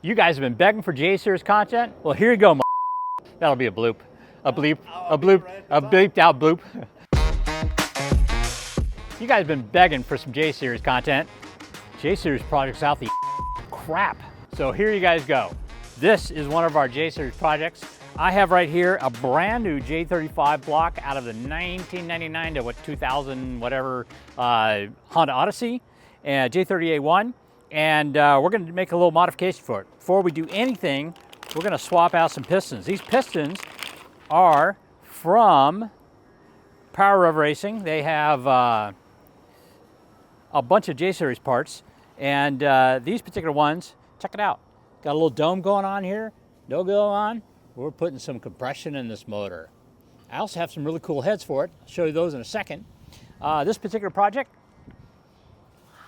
You guys have been begging for J-Series content? Well, here you go, That'll be a bloop. A bleep. A bloop. A bleeped out bloop. You guys have been begging for some J-Series content. J-Series projects out the crap. So here you guys go. This is one of our J-Series projects. I have right here a brand new J35 block out of the 1999 to 2000 whatever Honda Odyssey and J30A1. And we're going to make a little modification for it. Before we do anything, we're going to swap out some pistons. These pistons are from Power Rev Racing. They have a bunch of J-Series parts, and these particular ones, check it out. Got a little dome going on here, no go on. We're putting some compression in this motor. I also have some really cool heads for it. I'll show you those in a second. This particular project,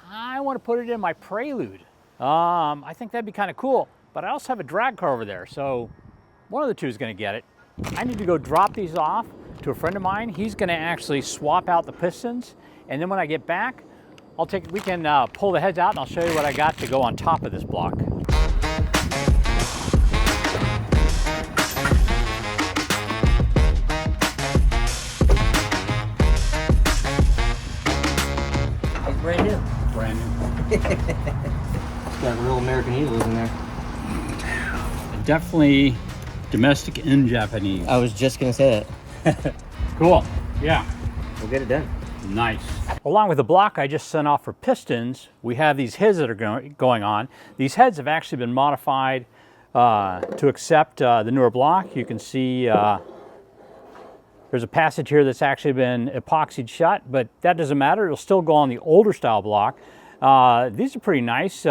I want to put it in my Prelude. I think that'd be kind of cool, but I also have a drag car over there, so one of the two is going to get it. I need to go drop these off to a friend of mine. He's going to actually swap out the pistons, and then when I get back, we can pull the heads out and I'll show you what I got to go on top of this block. It's brand new. Brand new. It's got real American Eagles in there. Definitely domestic and Japanese. I was just gonna say that. Cool. Yeah. We'll get it done. Nice. Along with the block I just sent off for pistons, we have these heads that are going on. These heads have actually been modified to accept the newer block. You can see there's a passage here that's actually been epoxied shut, but that doesn't matter. It'll still go on the older style block. These are pretty nice.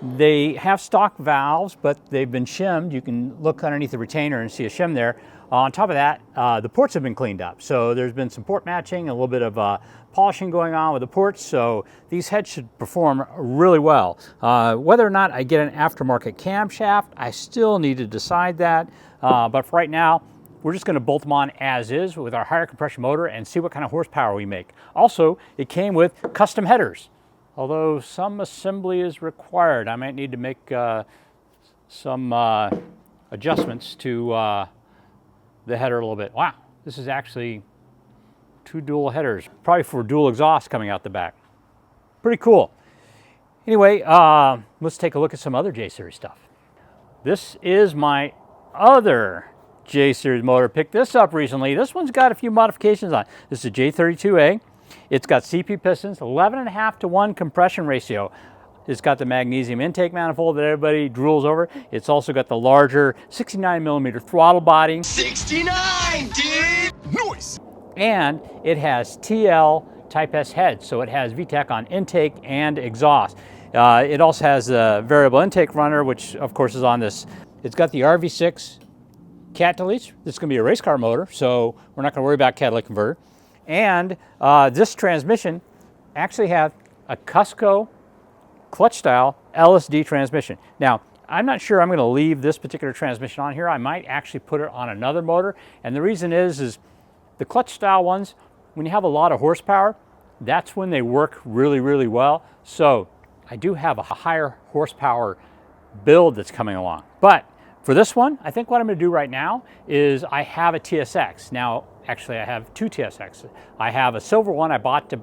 They have stock valves, but they've been shimmed. You can look underneath the retainer and see a shim there. On top of that, the ports have been cleaned up. So there's been some port matching, a little bit of polishing going on with the ports. So these heads should perform really well. Whether or not I get an aftermarket camshaft, I still need to decide that. But for right now, we're just going to bolt them on as is with our higher compression motor and see what kind of horsepower we make. Also, it came with custom headers. Although some assembly is required. I might need to make some adjustments to the header a little bit. Wow, this is actually 2 dual headers, probably for dual exhaust coming out the back. Pretty cool. Anyway, let's take a look at some other J-Series stuff. This is my other J-Series motor. Picked this up recently. This one's got a few modifications on it. This is a J32A. It's got CP pistons, 11.5 to 1 compression ratio. It's got the magnesium intake manifold that everybody drools over. It's also got the larger 69mm throttle body. 69, dude! Nice! And it has TL Type S heads, so it has VTEC on intake and exhaust. It also has a variable intake runner, which of course is on this. It's got the RV6 catalyst. This is going to be a race car motor, so we're not going to worry about catalytic converter. And this transmission actually has a Cusco clutch style LSD transmission. Now, I'm not sure I'm going to leave this particular transmission on here. I might actually put it on another motor. And the reason is the clutch style ones, when you have a lot of horsepower, that's when they work really, really well. So I do have a higher horsepower build that's coming along. But for this one, I think what I'm going to do right now is I have a TSX. Now, actually, I have 2 TSXs. I have a silver one I bought to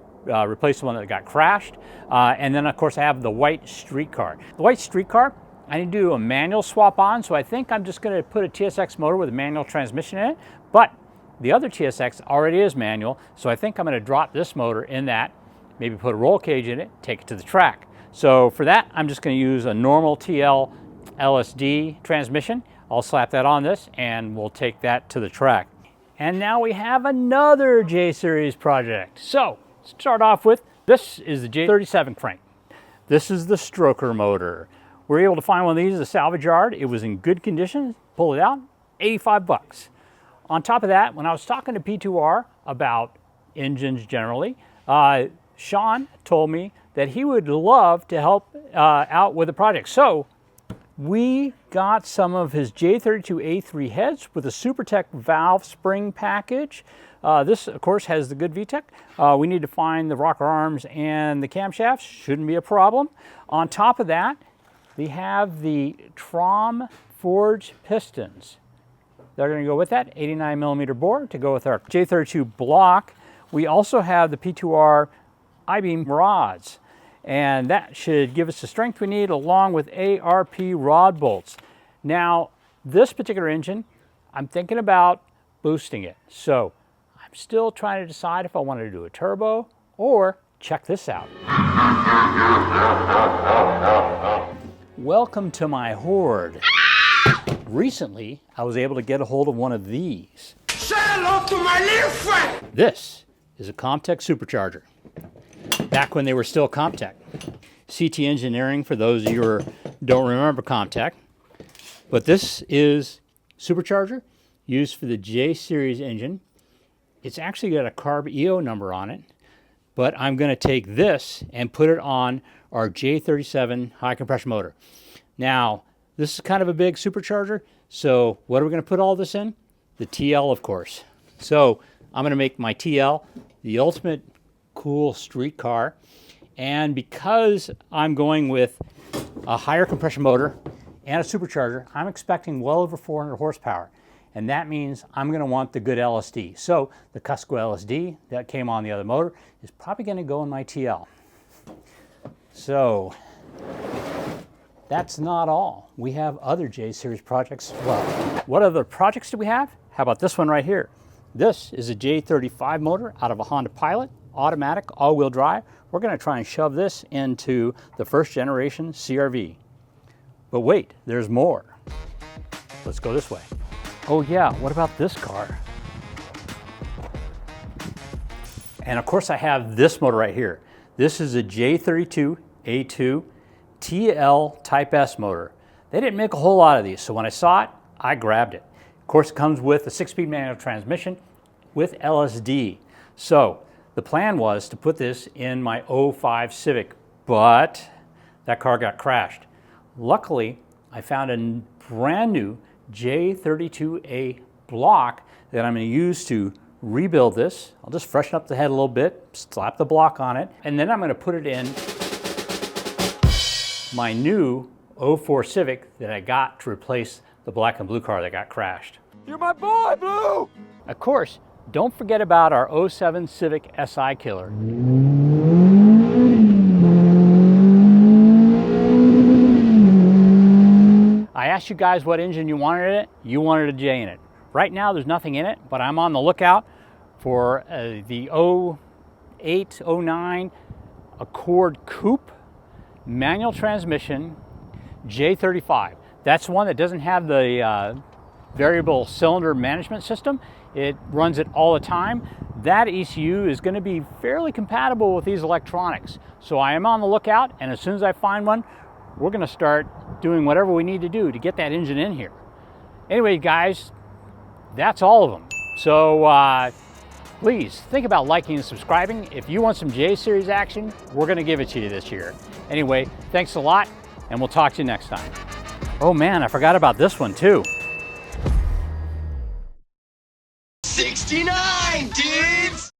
replace the one that got crashed. And then, of course, I have the white street car. The white street car, I need to do a manual swap on, so I think I'm just going to put a TSX motor with a manual transmission in it. But the other TSX already is manual, so I think I'm going to drop this motor in that, maybe put a roll cage in it, take it to the track. So for that, I'm just going to use a normal TL LSD transmission. I'll slap that on this, and we'll take that to the track. And now we have another J-Series project. So, let's start off with, this is the J37 crank. This is the stroker motor. We were able to find one of these at a salvage yard. It was in good condition. Pull it out, 85 bucks. On top of that, when I was talking to P2R about engines generally, Sean told me that he would love to help out with the project. So, we got some of his J32A3 heads with a SuperTech valve spring package. This, of course, has the good VTEC. We need to find the rocker arms and the camshafts. Shouldn't be a problem. On top of that, We have the Trom forged pistons. They're going to go with that 89 millimeter bore to go with our J32 block. We also have the P2R I-beam rods, and that should give us the strength we need along with ARP rod bolts. Now, this particular engine, I'm thinking about boosting it. So I'm still trying to decide if I want to do a turbo or check this out. Welcome to my hoard. Recently, I was able to get a hold of one of these. Say hello to my little friend! This is a Comtech supercharger. Back when they were still Comtech. CT Engineering, for those of you who don't remember Comtech. But this is supercharger used for the J series engine. It's actually got a carb EO number on it, but I'm going to take this and put it on our J37 high compression motor. Now, this is kind of a big supercharger, so what are we going to put all this in? The TL, of course. So I'm going to make my TL the ultimate cool street car, and because I'm going with a higher compression motor and a supercharger, I'm expecting well over 400 horsepower, and that means I'm going to want the good LSD. So the Cusco LSD that came on the other motor is probably going to go in my TL. So that's not all. We have other J-Series projects as well. What other projects do we have? How about this one right here? This is a J35 motor out of a Honda Pilot, automatic, all-wheel drive. We're going to try and shove this into the first generation CRV. But wait, there's more. Let's go this way. Oh yeah, what about this car? And of course I have this motor right here. This is a J32 A2 TL Type S motor. They didn't make a whole lot of these, so when I saw it, I grabbed it. Of course, it comes with a 6-speed manual transmission with LSD. So the plan was to put this in my 05 Civic, but that car got crashed. Luckily, I found a brand new J32A block that I'm going to use to rebuild this. I'll just freshen up the head a little bit, slap the block on it, and then I'm going to put it in my new 04 Civic that I got to replace the black and blue car that got crashed. You're my boy, Blue! Of course, don't forget about our 07 Civic SI killer. I asked you guys what engine you wanted in it. You wanted a J in it. Right now there's nothing in it, but I'm on the lookout for the 08, 09 Accord Coupe manual transmission J35. That's one that doesn't have the variable cylinder management system. It runs it all the time. That ECU is going to be fairly compatible with these electronics. So I am on the lookout, and as soon as I find one, we're going to start doing whatever we need to do to get that engine in here. Anyway, guys, that's all of them. So please think about liking and subscribing. If you want some J-Series action, we're going to give it to you this year. Anyway, thanks a lot, and we'll talk to you next time. Oh man, I forgot about this one too. 69, dudes!